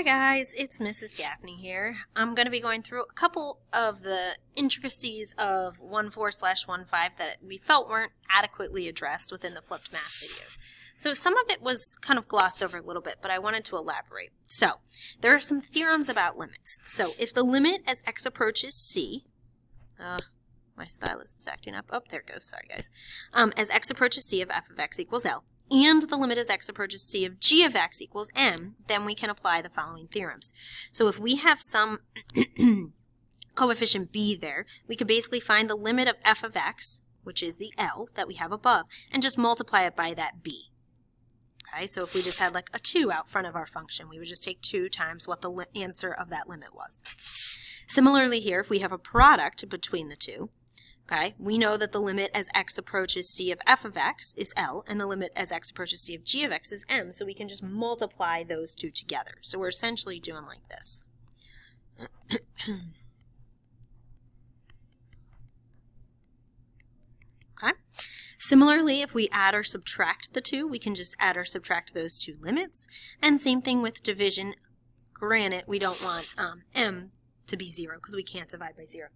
Hi guys, it's Mrs. Gaffney here. I'm going to be going through a couple of the intricacies of 1.4/1.5 that we felt weren't adequately addressed within the flipped math videos. So some of it was kind of glossed over a little bit, but I wanted to elaborate. So there are some theorems about limits. So if the limit as x approaches c, my stylus is acting up. Oh, there it goes. Sorry guys. As x approaches c of f of x equals L, and the limit as x approaches c of g of x equals m, then we can apply the following theorems. So if we have some coefficient b there, we could basically find the limit of f of x, which is the L that we have above, and just multiply it by that b. Okay, so if we just had like a 2 out front of our function, we would just take 2 times what the answer of that limit was. Similarly here, if we have a product between the two, okay, we know that the limit as x approaches c of f of x is L, and the limit as x approaches c of g of x is m, so we can just multiply those two together. So we're essentially doing like this. Okay. Similarly, if we add or subtract the two, we can just add or subtract those two limits. And same thing with division. Granted, we don't want m to be 0 because we can't divide by 0.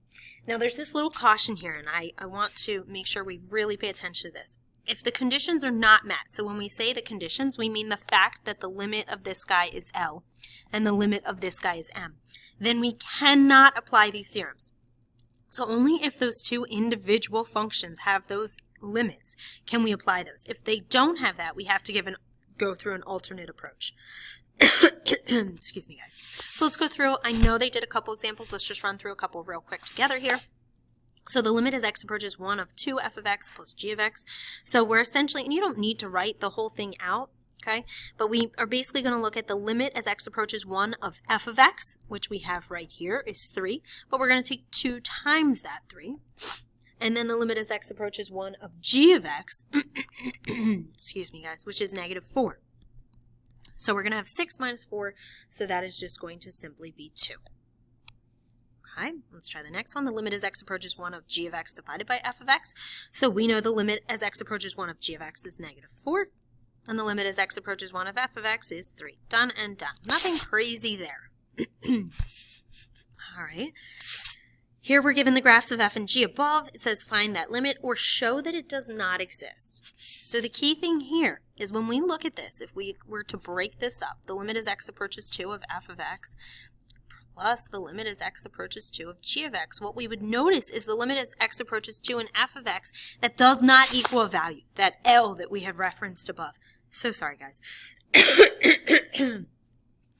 Now there's this little caution here, and I want to make sure we really pay attention to this. If the conditions are not met, so when we say the conditions, we mean the fact that the limit of this guy is L and the limit of this guy is m, then we cannot apply these theorems. So only if those two individual functions have those limits can we apply those. If they don't have that, we have to go through an alternate approach. Excuse me, guys. So let's go through. I know they did a couple examples. Let's just run through a couple real quick together here. So the limit as x approaches 1 of 2 f of x plus g of x. So we're essentially, and you don't need to write the whole thing out, okay? But we are basically going to look at the limit as x approaches 1 of f of x, which we have right here is 3. But we're going to take 2 times that 3. And then the limit as x approaches 1 of g of x, excuse me, guys, which is negative 4. So we're going to have 6 minus 4, so that is just going to simply be 2. Okay, let's try the next one. The limit as x approaches 1 of g of x divided by f of x. So we know the limit as x approaches 1 of g of x is negative 4. And the limit as x approaches 1 of f of x is 3. Done and done. Nothing crazy there. All right. Here we're given the graphs of f and g above. It says find that limit or show that it does not exist. So the key thing here is when we look at this, if we were to break this up, the limit as x approaches 2 of f of x plus the limit as x approaches 2 of g of x, what we would notice is the limit as x approaches 2 in f of x that does not equal a value, that L that we have referenced above. So sorry, guys.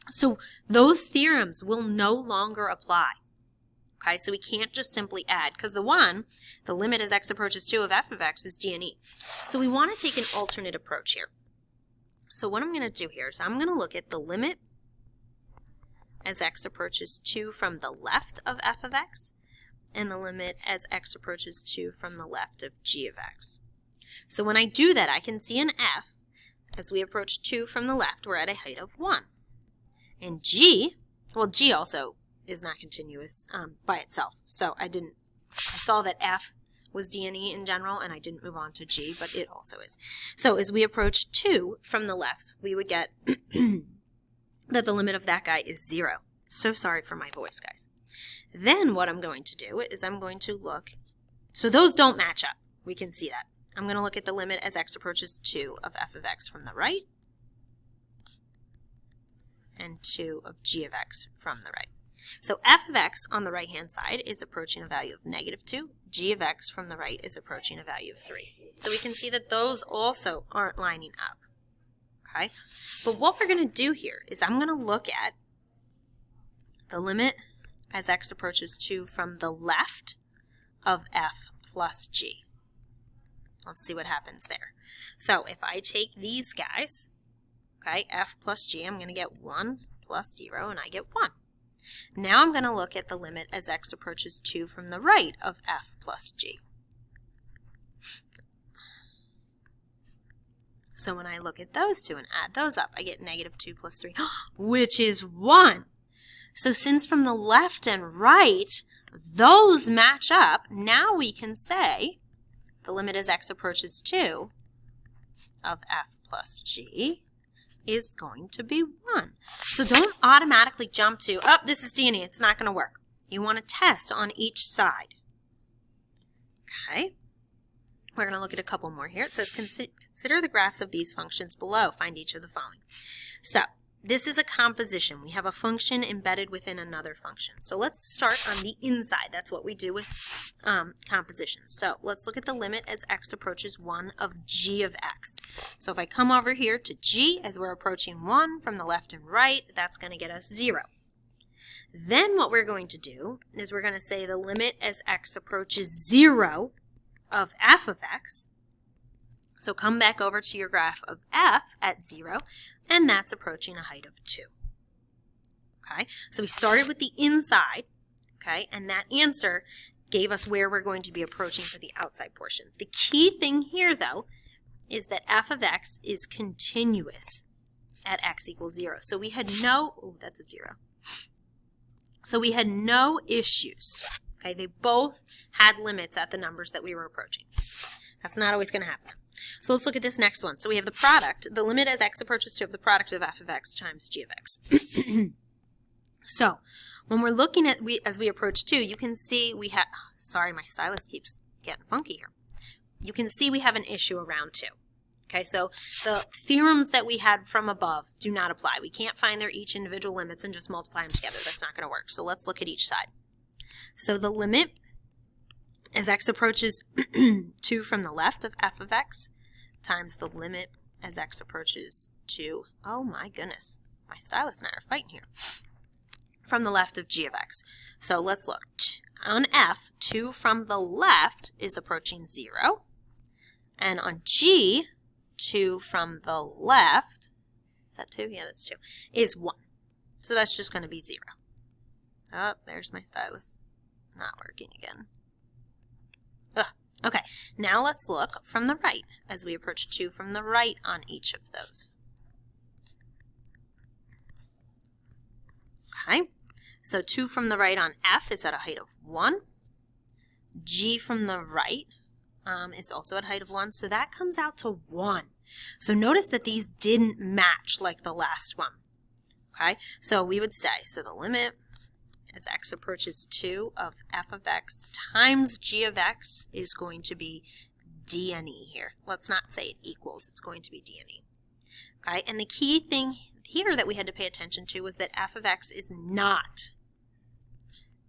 So those theorems will no longer apply. Okay, so we can't just simply add, because the limit as x approaches 2 of f of x is d and e. So we want to take an alternate approach here. So what I'm going to do here is I'm going to look at the limit as x approaches 2 from the left of f of x, and the limit as x approaches 2 from the left of g of x. So when I do that, I can see an f, as we approach 2 from the left, we're at a height of 1. And g, well, g also is not continuous by itself. So I saw that f was d and e in general, and I didn't move on to g, but it also is. So as we approach 2 from the left, we would get that the limit of that guy is 0. So sorry for my voice, guys. Then what I'm going to do is I'm going to look, so those don't match up. We can see that. I'm going to look at the limit as x approaches 2 of f of x from the right, and 2 of g of x from the right. So f of x on the right-hand side is approaching a value of negative 2. G of x from the right is approaching a value of 3. So we can see that those also aren't lining up. Okay? But what we're going to do here is I'm going to look at the limit as x approaches 2 from the left of f plus g. Let's see what happens there. So if I take these guys, okay, f plus g, I'm going to get 1 plus 0, and I get 1. Now I'm going to look at the limit as x approaches 2 from the right of f plus g. So when I look at those two and add those up, I get negative 2 plus 3, which is 1. So since from the left and right, those match up, now we can say the limit as x approaches 2 of f plus g is going to be 1. So don't automatically jump to, oh, this is D and E, it's not going to work. You want to test on each side. Okay. We're going to look at a couple more here. It says, consider the graphs of these functions below. Find each of the following. So this is a composition. We have a function embedded within another function. So let's start on the inside. That's what we do with compositions. So let's look at the limit as x approaches 1 of g of x. So if I come over here to g as we're approaching 1 from the left and right, that's going to get us 0. Then what we're going to do is we're going to say the limit as x approaches 0 of f of x. So come back over to your graph of f at 0, and that's approaching a height of 2. Okay, so we started with the inside, okay, and that answer gave us where we're going to be approaching for the outside portion. The key thing here, though, is that f of x is continuous at x equals 0. So we had no, oh, that's a 0. So we had no issues. Okay, they both had limits at the numbers that we were approaching. That's not always going to happen. So let's look at this next one. So we have the product, the limit as x approaches 2 of the product of f of x times g of x. So when we're looking at, as we approach 2, you can see we have, sorry, my stylus keeps getting funky here. You can see we have an issue around 2. Okay, so the theorems that we had from above do not apply. We can't find their each individual limits and just multiply them together. That's not going to work. So let's look at each side. So the limit as x approaches 2 from the left of f of x times the limit as x approaches 2, oh my goodness, my stylus and I are fighting here, from the left of g of x. So let's look. On f, 2 from the left is approaching 0, and on g, 2 from the left, is that 2? Yeah, that's 2, is 1. So that's just going to be 0. Oh, there's my stylus. Not working again. Ugh. Okay, now let's look from the right as we approach 2 from the right on each of those. Okay, so 2 from the right on f is at a height of 1. G from the right is also at height of 1, so that comes out to 1. So notice that these didn't match like the last one. Okay, so we would say, so the limit as x approaches 2 of f of x times g of x is going to be d and e here. Let's not say it equals, it's going to be d and e. Okay, and the key thing here that we had to pay attention to was that f of x is not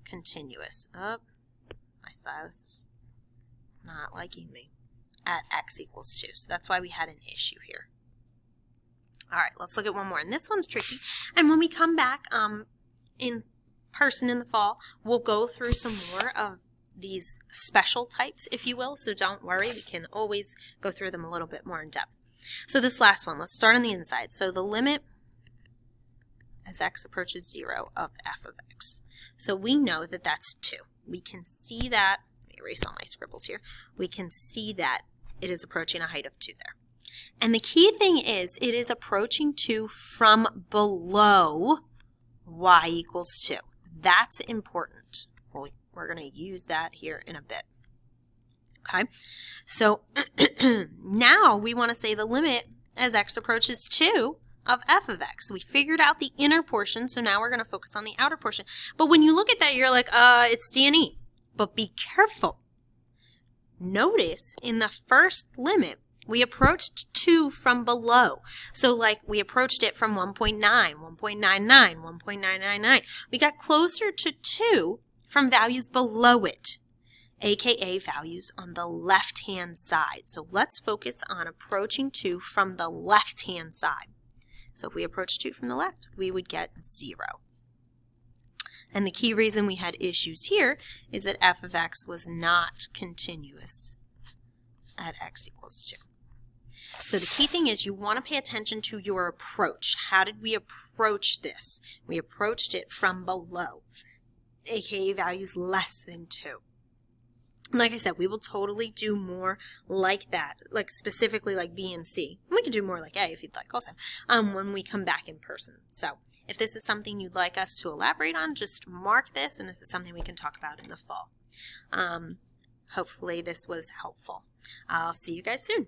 continuous. Oh, my stylus is not liking me. At x equals 2, so that's why we had an issue here. All right, let's look at one more, and this one's tricky. And when we come back in person in the fall, we'll go through some more of these special types, if you will, so don't worry, we can always go through them a little bit more in depth. So this last one, let's start on the inside. So the limit as x approaches 0 of f of x. So we know that that's 2. We can see that, let me erase all my scribbles here, we can see that it is approaching a height of 2 there. And the key thing is it is approaching 2 from below y equals 2. That's important. Well, we're going to use that here in a bit. Okay, so now we want to say the limit as x approaches 2 of f of x. We figured out the inner portion, so now we're going to focus on the outer portion. But when you look at that, you're like, it's d and e. But be careful. Notice in the first limit, we approached 2 from below. So like we approached it from 1.9, 1.99, 1.999. We got closer to 2 from values below it, aka values on the left-hand side. So let's focus on approaching 2 from the left-hand side. So if we approach 2 from the left, we would get 0. And the key reason we had issues here is that f of x was not continuous at x equals 2. So the key thing is you want to pay attention to your approach. How did we approach this? We approached it from below, aka values less than 2. Like I said, we will totally do more like that, like specifically like B and C. We can do more like A if you'd like also, when we come back in person. So if this is something you'd like us to elaborate on, just mark this, and this is something we can talk about in the fall. Hopefully this was helpful. I'll see you guys soon.